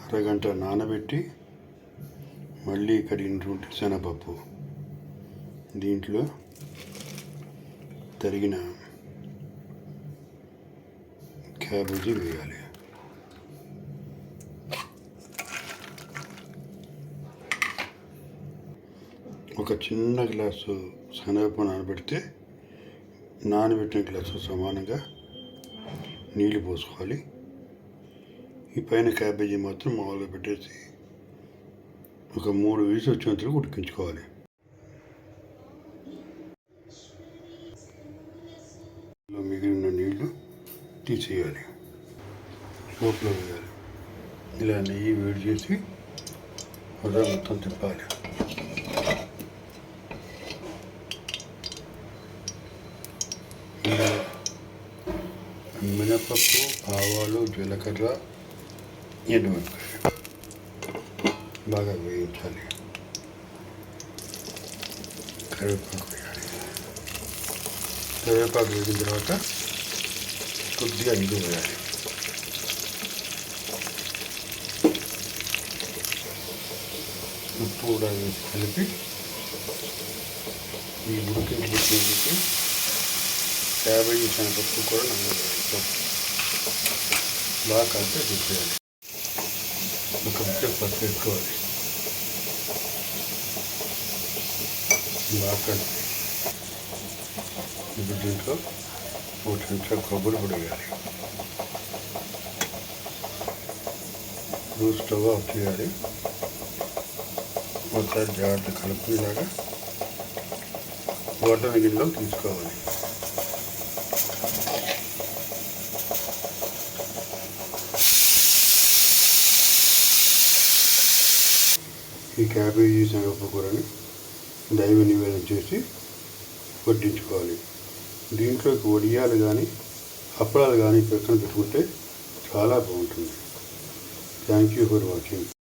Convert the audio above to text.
అరగంట నానబెట్టి మళ్ళీ కడిగినటువంటి శనగపప్పు దీంట్లో తరిగిన క్యాబేజీ వేయాలి. ఒక చిన్న గ్లాసు శనగపప్పు నానబెట్టిన గ్లాసు సమానంగా నీళ్ళు పోసుకోవాలి. ఈ పైన క్యాబేజీ మాత్రం మామూలుగా పెట్టేసి ఒక 3 విజిల్స్ వచ్చేంతవరకు ఉడికించుకోవాలి. మిగిలిన నీళ్లు తీసేయాలి, పోపులో వేయాలి. ఇలా నెయ్యి వేడి చేసి మొత్తం తిప్పాలి. ఇలా మినపప్పు, ఆవాలు, జీలకర్ర, ఎండుమిరపకాయ బాగా వేయించాలి. కరివేపాకు వేయాలి. కరివేపాకు వేగిన తర్వాత కొద్దిగా ఇంగు వేయాలి. ఉప్పు కూడా వేసి కలిపి ఈ ఉడికి క్యాబేజీ శనగపప్పు కూడా నానబెట్టుకోవాలి. బాగా కలిపి దింపేయాలి. ఒక నిమిషం పసుపు వేసుకోవాలి. బాగా కలిపి ఇప్పుడు దీంట్లో 1 నిమిషం కొబ్బరి పొడి వేయాలి. స్టవ్ ఆఫ్ చేయాలి. ఒకసారి జాగ్రత్త కలుపుకునేలాగా వాటర్ గిన్నెలో తీసుకోవాలి. ఈ క్యాబేజీ శనగపప్పు కూరని దైవ నివేదన చేసి వడ్డించుకోవాలి. దీంట్లోకి వడియాలు కానీ అప్పడాలు కానీ పక్కన పెట్టుకుంటే చాలా బాగుంటుంది. Thank you for watching.